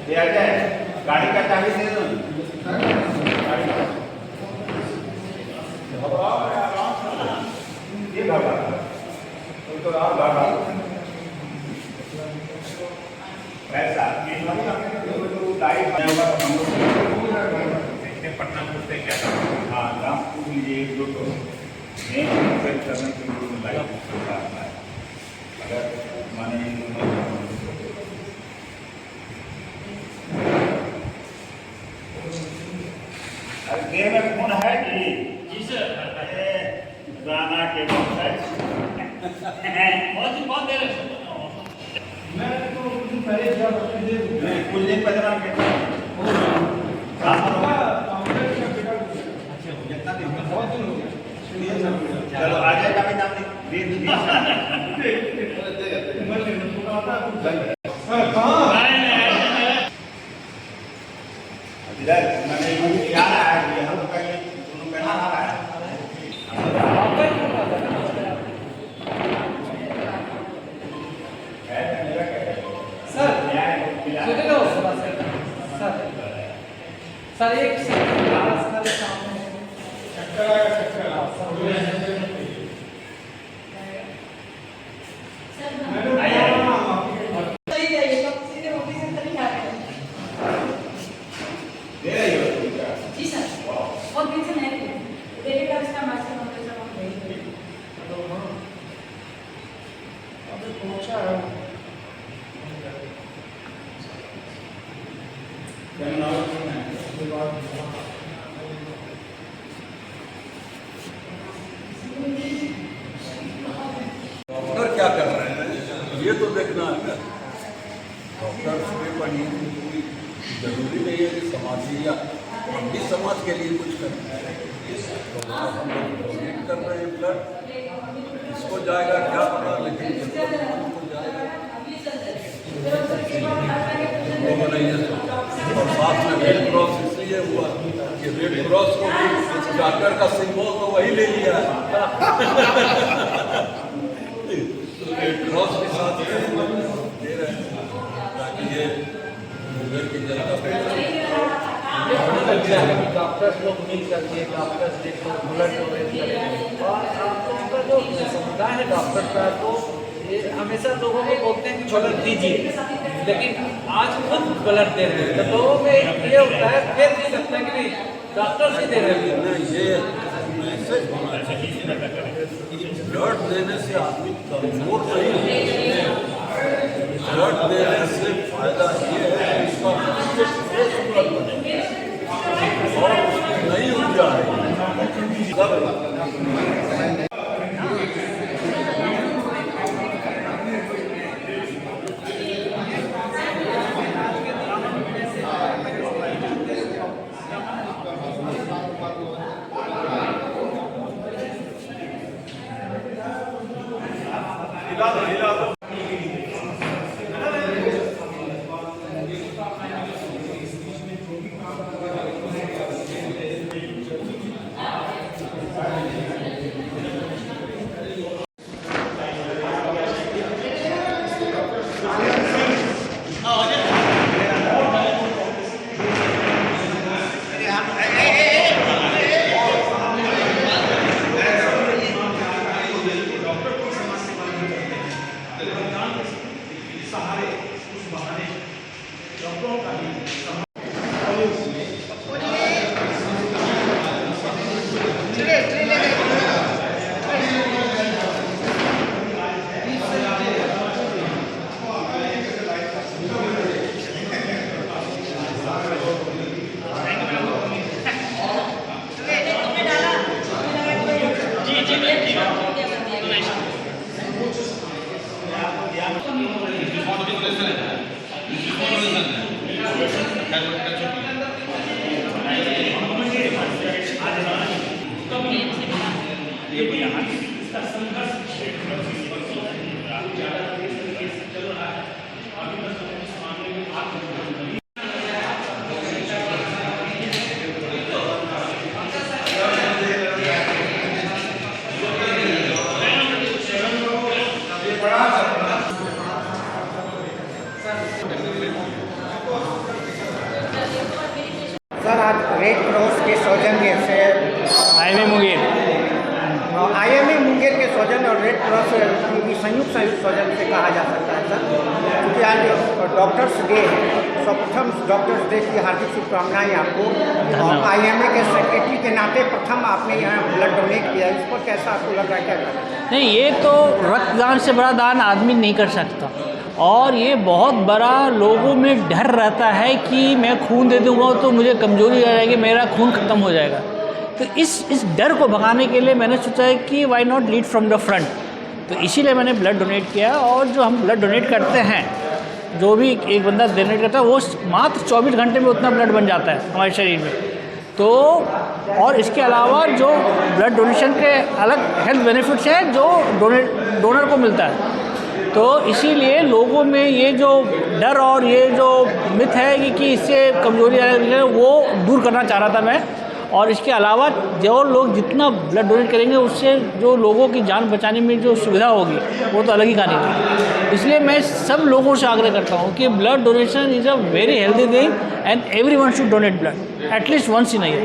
ये आ जाए, गाड़ी का चाबी दे दो। गाड़ी का ये घबरा तो आप घबरा ऐसा ये लाइट होगा तो हम लोग देखते पटना पूछते क्या हाँ दाम पूछ लीजिए एक दो तो करने के लिए लाइट अगर माने देह में खून है जी सर राना के बहुत बहुत देर मैं तो कुछ दिन पहले चलो आ जाएगा मैं नाम इधर मैंने क्या रहा है ये हम लोग का ये दोनों का आ रहा है सर एक सामने चक्कर आएगा जी सर बहुत दिन से नहीं देखिएगा इसका मैसेज नंबर सब हम भेज अभी पहुंचा है डॉक्टर क्या कर रहे हैं ये तो देखना है ना। डॉक्टर से पढ़िए जरूरी नहीं है कि समाजी या हम भी समाज के लिए कुछ करें। तो हम लोग डोनेट कर रहे हैं ब्लड, इसको जाएगा क्या पता, लेकिन को जाएगा लोगों ने ये सोचा। और साथ में रेड क्रॉस इसलिए हुआ कि रेड क्रॉस को भी डॉक्टर का सिंबल तो वही ले लिया रेड क्रॉस के साथ दे रहे हैं ताकि ये मुंगेर की जनता डॉक्टर्स लोग मिल करके डॉक्टर्स ब्लड डोनेट करेंगे और आप लोगों का जो समुदाय है डॉक्टर का तो ये हमेशा लोगों को बोलते हैं कि ब्लड दीजिए, लेकिन आज खुद ब्लड दे रहे हैं तो लोगों में ये होता है फिर नहीं लगता है कि नहीं डॉक्टर से दे रहे हैं। ये मैसेज होना चाहिए कि ब्लड देने से आदमी कमजोर नहीं है, ब्लड देने से फायदा ये है कि इसका फ्रेश ब्लड बने और नई ऊर्जा है। रेड क्रॉस के सौजन्य से IMA मुंगेर IMA मुंगेर के सौजन्य और रेड क्रॉस की संयुक्त सौजन्य से कहा जा सकता है सर, क्योंकि आज डॉक्टर्स डे है। सर्वप्रथम डॉक्टर्स डे की हार्दिक शुभकामनाएं आपको। और IMA के सेक्रेटरी के नाते प्रथम आपने यहाँ ब्लड डोनेट किया, इस पर कैसा आपको लग रहा है, क्या कहना है? नहीं, ये तो रक्तदान से बड़ा दान आदमी नहीं कर सकता, और ये बहुत बड़ा लोगों में डर रहता है कि मैं खून दे दूँगा तो मुझे कमज़ोरी आ जाएगी, मेरा खून ख़त्म हो जाएगा। तो इस डर को भगाने के लिए मैंने सोचा है कि why not lead from the front, तो इसीलिए मैंने ब्लड डोनेट किया। और जो हम ब्लड डोनेट करते हैं, जो भी एक बंदा डोनेट करता है वो मात्र 24 घंटे में उतना ब्लड बन जाता है हमारे शरीर में। तो और इसके अलावा जो ब्लड डोनेशन के अलग हेल्थ बेनिफिट्स हैं जो डोनर को मिलता है। तो इसीलिए लोगों में ये जो डर और ये जो मिथ है कि इससे कमजोरी आ रही है, वो दूर करना चाह रहा था मैं। और इसके अलावा जो लोग जितना ब्लड डोनेट करेंगे उससे जो लोगों की जान बचाने में जो सुविधा होगी वो तो अलग ही कहानी है। इसलिए मैं सब लोगों से आग्रह करता हूँ कि blood donation is a very healthy thing and everyone should donate blood at least once in a year.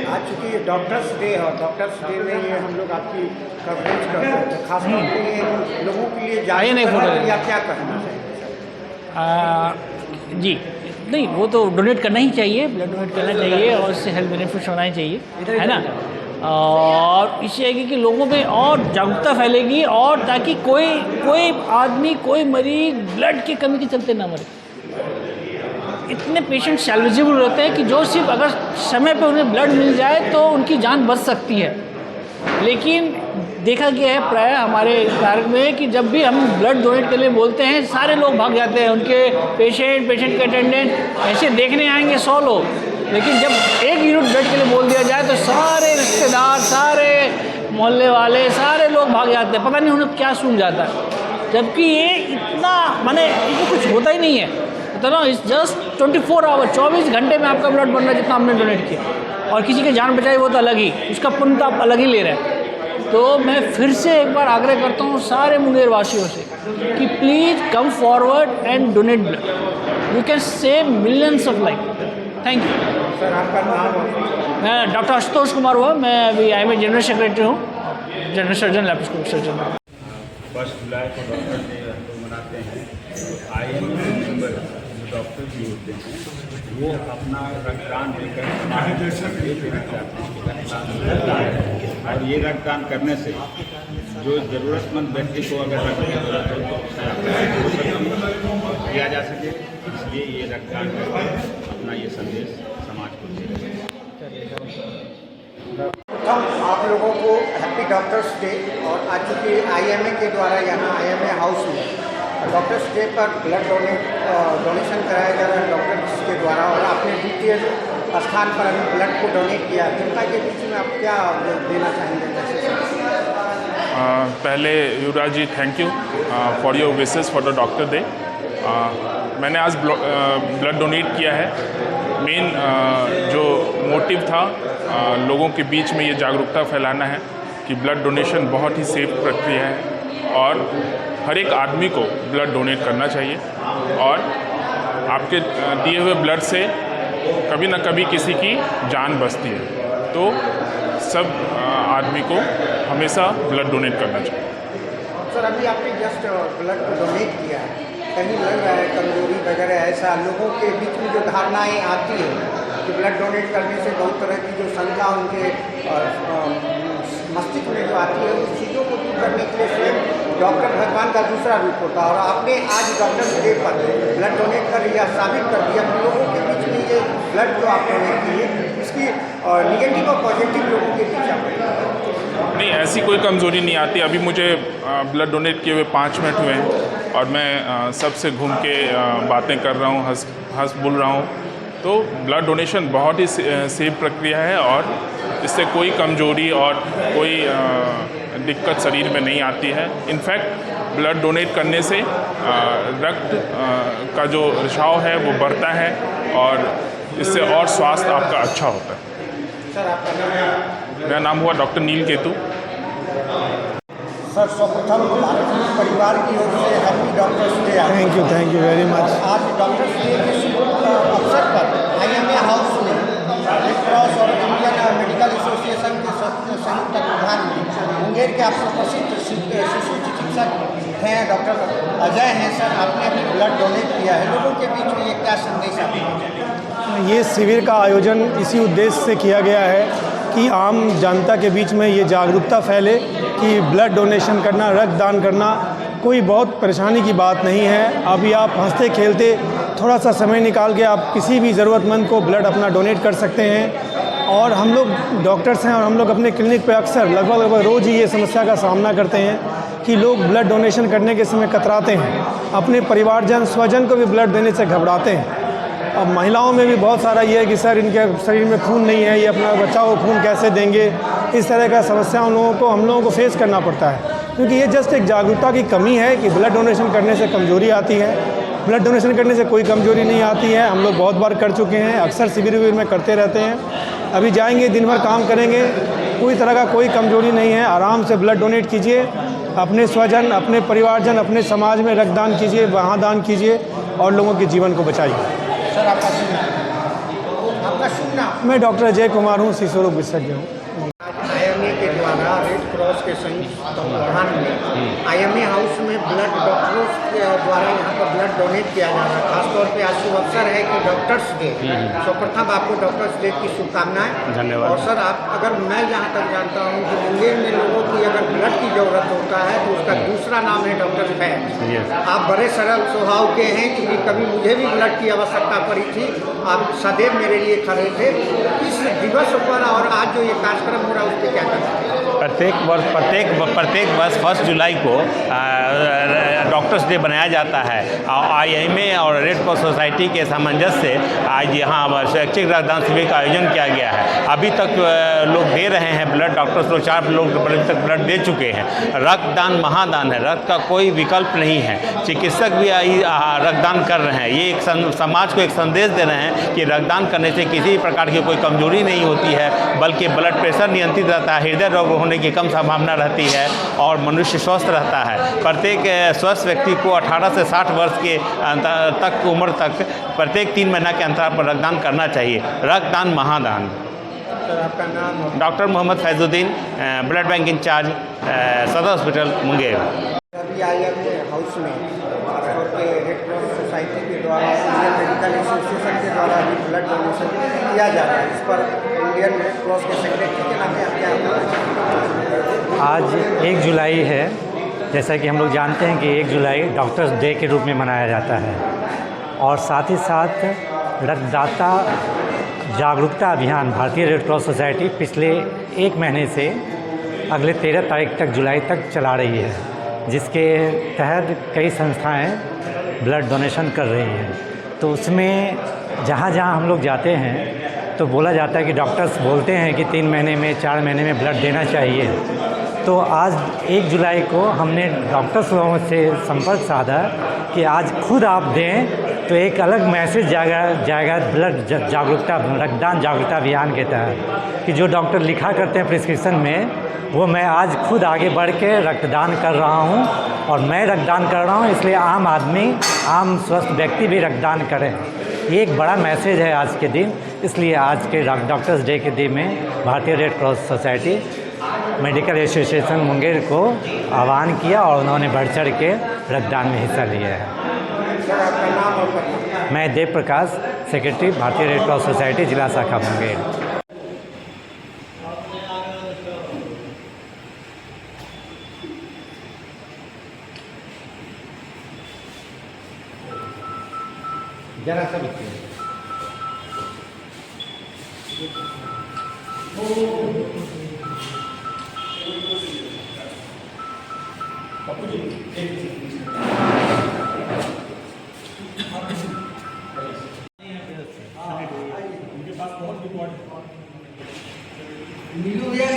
आज चूँकि डॉक्टर्स डे है और डॉक्टर्स डे में ये हम लोग आपकी कवरेज करते हैं, तो खासतौर पर ये लोगों के लिए जागरूक या क्या कहना चाहिए? जी नहीं, वो तो डोनेट करना ही चाहिए, ब्लड डोनेट करना चाहिए और इससे हेल्थ बेनिफिट्स होना ही चाहिए, है ना। और इससे है कि लोगों में और जागरूकता फैलेगी, और ताकि कोई आदमी, कोई मरीज ब्लड की कमी के चलते ना मरे। इतने पेशेंट सैल्वेजेबल रहते हैं कि जो सिर्फ अगर समय पे उन्हें ब्लड मिल जाए तो उनकी जान बच सकती है। लेकिन देखा गया है प्राय हमारे भारत में कि जब भी हम ब्लड डोनेट के लिए बोलते हैं सारे लोग भाग जाते हैं, उनके पेशेंट के अटेंडेंट ऐसे देखने आएंगे 100 लोग, लेकिन जब 1 यूनिट ब्लड के लिए बोल दिया जाए तो सारे रिश्तेदार, सारे मोहल्ले वाले, सारे लोग भाग जाते हैं, पता नहीं उन्हें क्या सूझ जाता है। जबकि ये इतना माने इनको कुछ होता ही नहीं है, तो ना इस जस्ट 24 आवर 24 घंटे में आपका ब्लड बन रहा है जितना हमने डोनेट किया। और किसी की जान बचाई वो तो अलग ही, उसका पुण्य तो आप अलग ही ले रहे हैं। तो मैं फिर से एक बार आग्रह करता हूँ सारे मुंगेर वासियों से कि please come forward and donate blood, you can save millions of life. Thank you sir. आपका नाम? मैं डॉक्टर आशुतोष कुमार हुआ, मैं अभी IMA जनरल सेक्रेटरी हूँ, जनरल सर्जन, लैप्रोस्कोपिक सर्जन। 1 जुलाई को डॉक्टर डे हम लोग मनाते हैं। IMA के मेंबर डॉक्टर भी होते हैं, वो अपना रक्तदान देकर ये देना चाहते हैं कि रक्तदान है। और ये रक्तदान करने से जो ज़रूरतमंद व्यक्ति को अगर रक्त की जरूरत है तो उसका दिया जा सके, इसलिए ये रक्तदान करके अपना ये संदेश समाज को दे। आप लोगों को हैप्पी डॉक्टर्स डे। और आज चूँकि IMA के द्वारा यहाँ IMA हाउस में डॉक्टर्स डे पर ब्लड डोनेशन कराया जा रहा है डॉक्टर्स के द्वारा, और आपने द्वितीय स्थान पर अभी ब्लड को डोनेट किया। जनता के बीच में आप क्या देना चाहेंगे? पहले Yuvraj ji, thank you for your wishes for the doctor day. मैंने आज ब्लड डोनेट किया है। मेन जो मोटिव था लोगों के बीच में ये जागरूकता फैलाना है कि ब्लड डोनेशन बहुत ही सेफ प्रक्रिया है और हर एक आदमी को ब्लड डोनेट करना चाहिए। और आपके दिए हुए ब्लड से कभी ना कभी किसी की जान बचती है, तो सब आदमी को हमेशा ब्लड डोनेट करना चाहिए। सर, अभी आपने जस्ट ब्लड को डोनेट किया है, कहीं लग रहा है कमजोरी वगैरह ऐसा लोगों के बीच में जो धारणाएं आती है कि ब्लड डोनेट करने से बहुत तरह की जो शंका उनके मस्तिष्क में जो आती है उस चीज़ों को दूर करने के लिए स्वयं डॉक्टर भगवान का दूसरा रूप होता है, और आपने आज डॉक्टर्स डे पर ब्लड डोनेट कर यह साबित कर दिया कि लोगों के बीच में ये ब्लड जो आप डोनेट किए इसकी निगेटिव और पॉजिटिव लोगों के बीच आप नहीं, ऐसी कोई कमज़ोरी नहीं आती। अभी मुझे ब्लड डोनेट किए हुए 5 मिनट हुए हैं और मैं सबसे घूम के बातें कर रहा हूँ, हंस बोल रहा हूँ। तो ब्लड डोनेशन बहुत ही सेफ प्रक्रिया है और इससे कोई कमजोरी और कोई दिक्कत शरीर में नहीं आती है। इनफैक्ट ब्लड डोनेट करने से रक्त का जो रिसाव है वो बढ़ता है और इससे और स्वास्थ्य आपका अच्छा होता है। सर, आपका नाम? मेरा नाम हुआ डॉक्टर नील केतु। सर, सर्वप्रथम भारतीय परिवार की ओर से happy doctors day. Thank you very much. आज डॉक्टर्स डे के शुभ अवसर पर IMA हाउस में मुंगेर के आप प्रसिद्ध शिशु चिकित्सक हैं, डॉक्टर अजय हैं सर, आपने अभी ब्लड डोनेट किया है, लोगों के बीच में ये क्या संदेश आपको? ये शिविर का आयोजन इसी उद्देश्य से किया गया है कि आम जनता के बीच में ये जागरूकता फैले कि ब्लड डोनेशन करना, रक्तदान करना कोई बहुत परेशानी की बात नहीं है। अभी आप हंसते खेलते थोड़ा सा समय निकाल के आप किसी भी ज़रूरतमंद को ब्लड अपना डोनेट कर सकते हैं। और हम लोग डॉक्टर्स हैं और हम लोग अपने क्लिनिक पे अक्सर लगभग रोज़ ही ये समस्या का सामना करते हैं कि लोग ब्लड डोनेशन करने के समय कतराते हैं, अपने परिवारजन स्वजन को भी ब्लड देने से घबराते हैं। अब महिलाओं में भी बहुत सारा ये है कि सर इनके शरीर में खून नहीं है, ये अपना बच्चा को खून कैसे देंगे, इस तरह का समस्या हम लोगों को फेस करना पड़ता है। क्योंकि ये जस्ट एक जागरूकता की कमी है कि ब्लड डोनेशन करने से कमज़ोरी आती है। ब्लड डोनेशन करने से कोई कमज़ोरी नहीं आती है। हम लोग बहुत बार कर चुके हैं, अक्सर शिविर में करते रहते हैं। अभी जाएंगे, दिन भर काम करेंगे, कोई तरह का कोई कमज़ोरी नहीं है। आराम से ब्लड डोनेट कीजिए, अपने स्वजन, अपने परिवारजन, अपने समाज में रक्तदान कीजिए, वहाँ दान कीजिए और लोगों के जीवन को बचाइए। सर आपका शुभ नाम? मैं डॉक्टर अजय कुमार हूँ, शिशु रोग विशेषज्ञ हूँ। IMA के द्वारा रेड क्रॉस के संयुक्त तत्वावधान में IMA हाउस में ब्लड डॉक्टरों के द्वारा यहाँ पर ब्लड डोनेट किया जा रहा है। खासतौर पे आज शुभ अवसर है कि डॉक्टर्स डे। सर्वप्रथम आपको डॉक्टर्स डे की शुभकामनाएं। धन्यवाद। और सर अगर मैं जहाँ तक जानता हूँ कि मुंगेर में लोगों की अगर ब्लड की ज़रूरत होता है तो उसका दूसरा नाम है डॉक्टर फैज। आप बड़े सरल स्वभाव के हैं, क्योंकि कभी मुझे भी ब्लड की आवश्यकता पड़ी थी, आप सदैव मेरे लिए खड़े थे। इस दिवस पर और आज जो ये कार्यक्रम हो रहा है उस पर क्या करते हैं? प्रत्येक वर्ष 1 जुलाई को डॉक्टर्स डे बनाया जाता है। IMA और रेड क्रॉस सोसाइटी के सामंजस्य से आज यहाँ स्वैच्छिक रक्तदान शिविर का आयोजन किया गया है। अभी तक लोग दे रहे हैं ब्लड, डॉक्टर्स लोग 4 लोग तक ब्लड दे चुके हैं। रक्तदान महादान है, रक्त का कोई विकल्प नहीं है। चिकित्सक भी रक्तदान कर रहे हैं। ये एक समाज को एक संदेश दे रहे हैं कि रक्तदान करने से किसी प्रकार की कोई कमजोरी नहीं होती है, बल्कि ब्लड प्रेशर नियंत्रित रहता है, हृदय रोग होने की कम संभावना रहती है और मनुष्य स्वस्थ रहता है। प्रत्येक स्वस्थ व्यक्ति को 18 से 60 वर्ष के तक उम्र तक प्रत्येक 3 महीना के अंतराल पर रक्तदान करना चाहिए। रक्तदान महादान। सर आपका नाम? Doctor Mohammad Faizuddin, blood bank incharge, सदर हॉस्पिटल मुंगेर। अभी IMA हाउस में खासतौर पे रेड क्रॉस सोसाइटी के द्वारा, इंडियन मेडिकल एसोसिएशन के द्वारा भी ब्लड डोनेशन किया जा रहा है। इस पर इंडियन रेड क्रॉस के सेक्रेटरी के नाते आप क्या बताएं? आज 1 जुलाई है। जैसा कि हम लोग जानते हैं कि 1 जुलाई डॉक्टर्स डे के रूप में मनाया जाता है और साथ ही साथ रक्तदाता जागरूकता अभियान भारतीय रेड क्रॉस सोसाइटी पिछले 1 महीने से अगले 13 तारीख तक, जुलाई तक चला रही है, जिसके तहत कई संस्थाएं ब्लड डोनेशन कर रही हैं। तो उसमें जहाँ जहाँ हम लोग जाते हैं तो बोला जाता है कि डॉक्टर्स बोलते हैं कि 3 महीने में, 4 महीने में ब्लड देना चाहिए। तो आज 1 जुलाई को हमने डॉक्टर्स लोगों से संपर्क साधा कि आज खुद आप दें तो एक अलग मैसेज जाएगा ब्लड जागरूकता, रक्तदान जागरूकता अभियान के तहत, कि जो डॉक्टर लिखा करते हैं प्रिस्क्रिप्शन में, वो मैं आज खुद आगे बढ़ के रक्तदान कर रहा हूँ। और मैं रक्तदान कर रहा हूँ, इसलिए आम आदमी, आम स्वस्थ व्यक्ति भी रक्तदान करें। ये एक बड़ा मैसेज है आज के दिन। इसलिए आज के डॉक्टर्स डे के दिन में भारतीय red cross society medical association Munger को आह्वान किया और उन्होंने बढ़ चढ़ के रक्तदान में हिस्सा लिया है। मैं देव प्रकाश, सेक्रेटरी भारतीय रेड क्रॉस सोसाइटी, जिला शाखा मुंगेर। जरा सा नीलू भैया